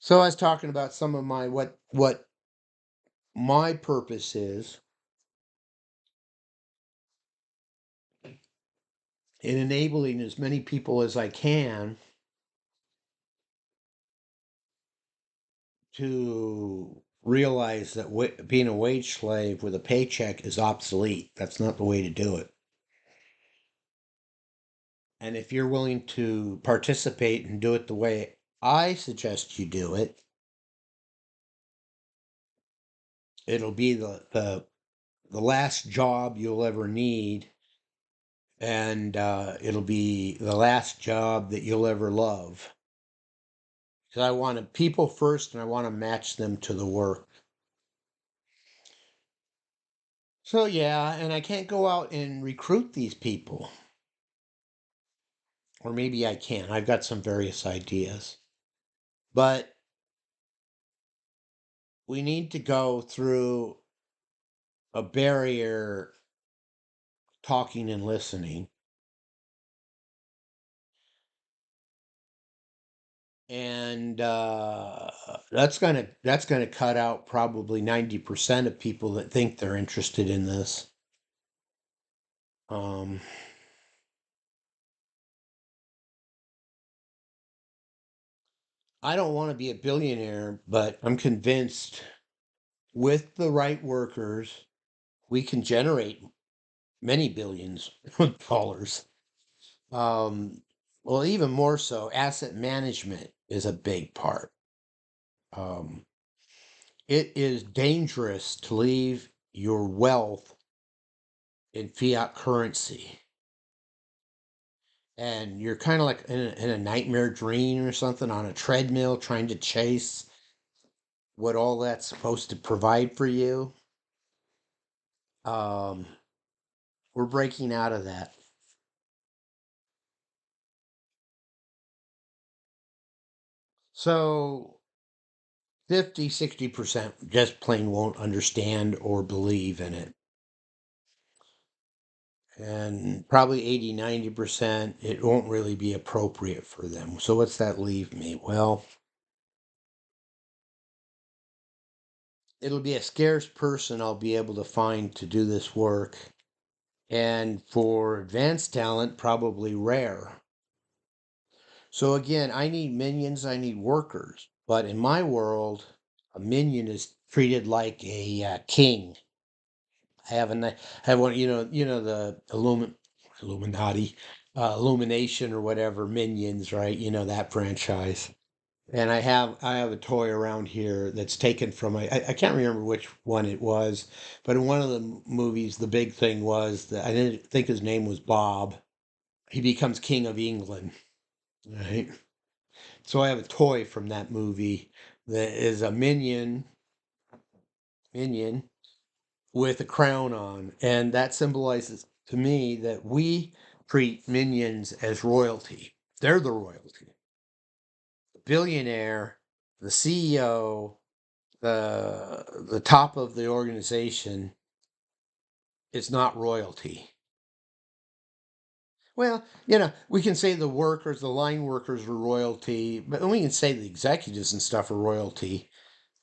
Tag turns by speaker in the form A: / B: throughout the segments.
A: So I was talking about some of my what my purpose is in enabling as many people as I can to realize that being a wage slave with a paycheck is obsolete. That's not the way to do it. And if you're willing to participate and do it the way I suggest you do it, it'll be the last job you'll ever need, and it'll be the last job that you'll ever love. Because I want people first, and I want to match them to the work. So yeah, and I can't go out and recruit these people. Or maybe I can. I've got some various ideas. But we need to go through a barrier talking and listening. And that's gonna cut out probably 90% of people that think they're interested in this. Um, I don't want to be a billionaire, but I'm convinced with the right workers, we can generate many billions of dollars. Um, well, even more so, asset management is a big part. Um, it is dangerous to leave your wealth in fiat currency. And you're kind of like in a nightmare dream or something on a treadmill trying to chase what all that's supposed to provide for you. Um, we're breaking out of that. So 50, 60% just plain won't understand or believe in it. And probably 80, 90% it won't really be appropriate for them. So what's that leave me? Well, it'll be a scarce person I'll be able to find to do this work. And for advanced talent, probably rare. So again, I need minions, I need workers. But in my world, a minion is treated like a king. I have I have one, the Illuminati, Illumination or whatever Minions, right? You know that franchise. And I have a toy around here that's taken from I can't remember which one it was, but in one of the movies, the big thing was that I didn't think his name was Bob. He becomes King of England, right? So I have a toy from that movie that is a minion with a crown on. And that symbolizes to me that we treat minions as royalty. They're the royalty. The billionaire, the CEO, the top of the organization is not royalty. Well, we can say the workers, the line workers are royalty, but we can say the executives and stuff are royalty,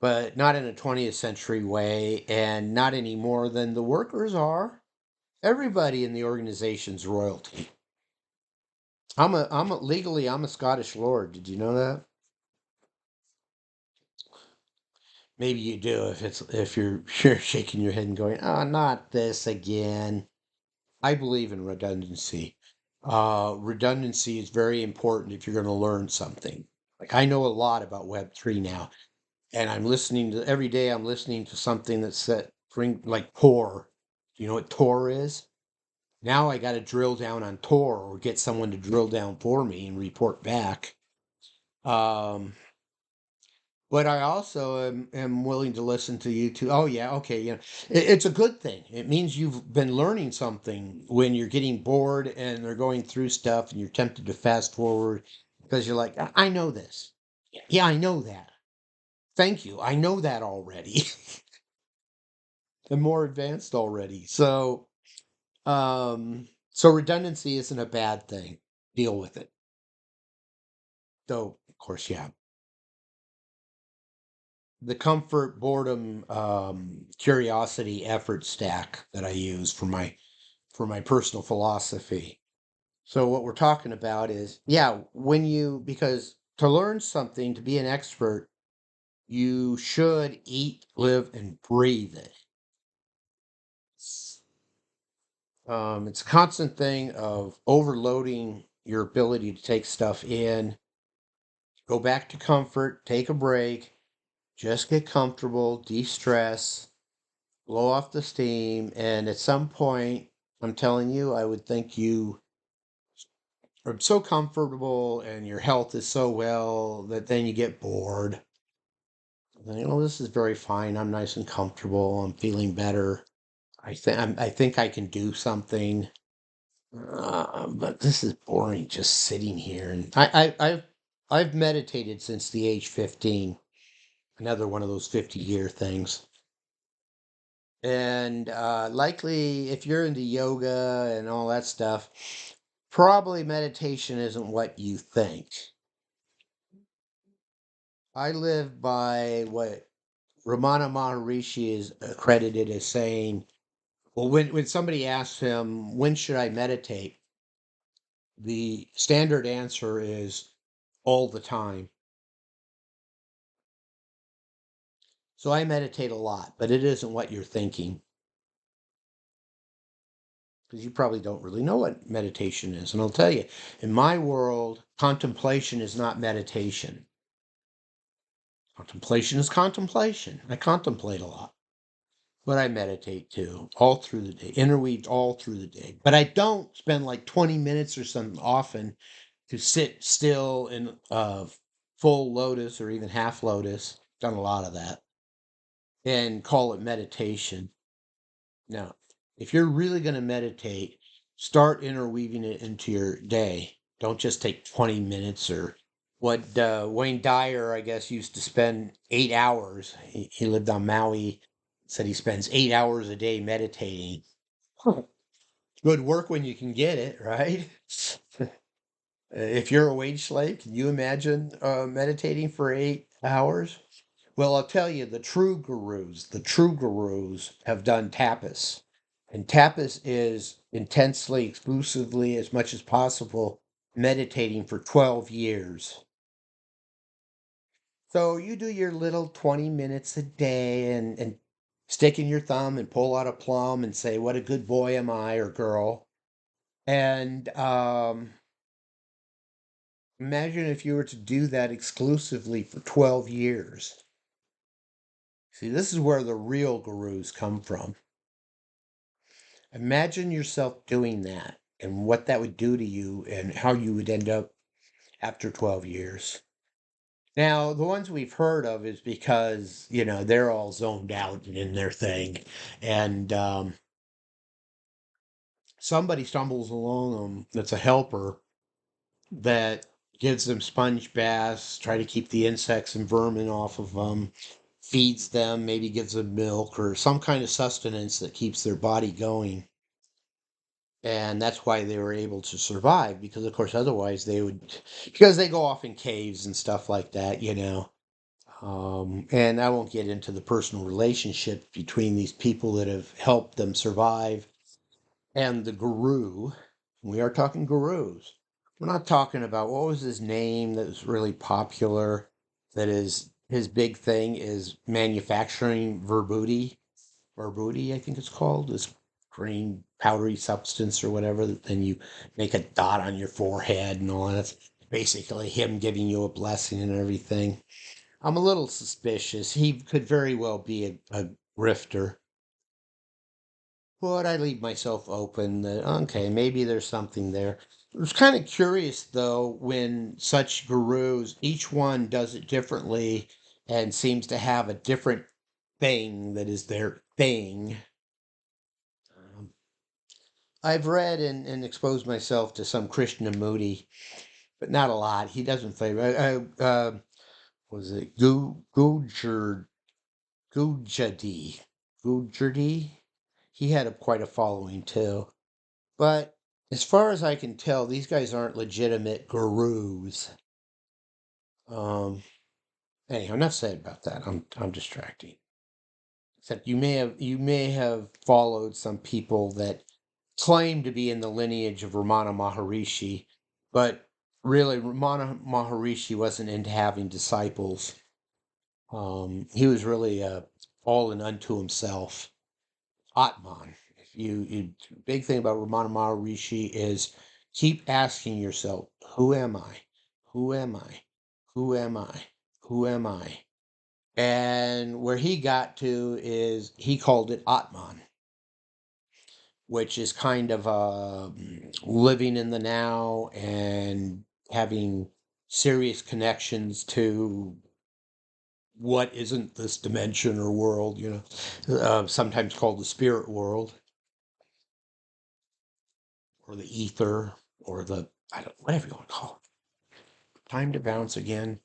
A: but not in a 20th century way and not any more than the workers are. Everybody in the organization's royalty. I'm a Scottish lord. Did you know that? Maybe you do if you're shaking your head and going, "Oh, not this again." I believe in redundancy. Redundancy is very important if you're going to learn something. Like I know a lot about Web3 now, and I'm listening to every day. I'm listening to something that's set bring like Tor. Do you know what Tor is? Now I got to drill down on Tor or get someone to drill down for me and report back. Um, but I also am willing to listen to you too. Oh yeah, okay, it's a good thing. It means you've been learning something when you're getting bored and they're going through stuff and you're tempted to fast forward because you're like, I know this. Yeah, I know that. Thank you. I know that already. I'm more advanced already. So redundancy isn't a bad thing. Deal with it. Though, of course, yeah. the comfort, boredom, curiosity, effort stack that I use for my personal philosophy. So what we're talking about is, yeah, because to learn something, to be an expert, you should eat, live, and breathe it. It's a constant thing of overloading your ability to take stuff in, go back to comfort, take a break, just get comfortable, de-stress, blow off the steam, and at some point, I'm telling you, I would think you are so comfortable and your health is so well that then you get bored. This is very fine. I'm nice and comfortable. I'm feeling better. I think I can do something. But this is boring just sitting here. And I've meditated since the age 15. Another one of those 50-year things. And likely, if you're into yoga and all that stuff, probably meditation isn't what you think. I live by what Ramana Maharishi is accredited as saying. Well, when somebody asks him, when should I meditate? The standard answer is all the time. So I meditate a lot, but it isn't what you're thinking because you probably don't really know what meditation is. And I'll tell you, in my world, contemplation is not meditation. Contemplation is contemplation. I contemplate a lot, but I meditate too, all through the day, interweaved all through the day. But I don't spend like 20 minutes or something often to sit still in full lotus or even half lotus. Done a lot of that and call it meditation. Now, if you're really going to meditate, start interweaving it into your day. Don't just take 20 minutes or what Wayne Dyer, I guess, used to spend 8 hours. He lived on Maui, said he spends 8 hours a day meditating. Good work when you can get it, right? If you're a wage slave, can you imagine meditating for 8 hours? Well, I'll tell you, the true gurus have done tapas. And tapas is intensely, exclusively, as much as possible, meditating for 12 years. So you do your little 20 minutes a day and stick in your thumb and pull out a plum and say, what a good boy am I or girl. And imagine if you were to do that exclusively for 12 years. See, this is where the real gurus come from. Imagine yourself doing that and what that would do to you and how you would end up after 12 years. Now, the ones we've heard of is because, they're all zoned out and in their thing. And somebody stumbles along them that's a helper that gives them sponge baths, try to keep the insects and vermin off of them, feeds them, maybe gives them milk or some kind of sustenance that keeps their body going. And that's why they were able to survive because of course otherwise because they go off in caves and stuff like that. And I won't get into the personal relationship between these people that have helped them survive and the guru. We are talking gurus. We're not talking about what was his name that was really popular, that is his big thing is manufacturing verbooty, I think it's called, this green powdery substance or whatever. Then you make a dot on your forehead and all that. That's basically him giving you a blessing and everything. I'm a little suspicious. He could very well be a grifter. But I leave myself open that, okay, maybe there's something there. I was kind of curious, though, when such gurus, each one does it differently and seems to have a different thing that is their thing. Um, I've read and exposed myself to some Krishnamurti, but not a lot. He doesn't favor. Was it Gujadi? Gujadi? He had quite a following too. But as far as I can tell, these guys aren't legitimate gurus. Um, Anyhow, enough said about that. I'm distracting. Except you may have followed some people that claim to be in the lineage of Ramana Maharishi, but really Ramana Maharishi wasn't into having disciples. He was really all in unto himself. Atman. If you big thing about Ramana Maharishi is keep asking yourself, who am I? Who am I? Who am I? Who am I? And where he got to is he called it Atman, which is kind of living in the now and having serious connections to what isn't this dimension or world, sometimes called the spirit world or the ether or the, I don't, whatever you want to call it. Time to bounce again.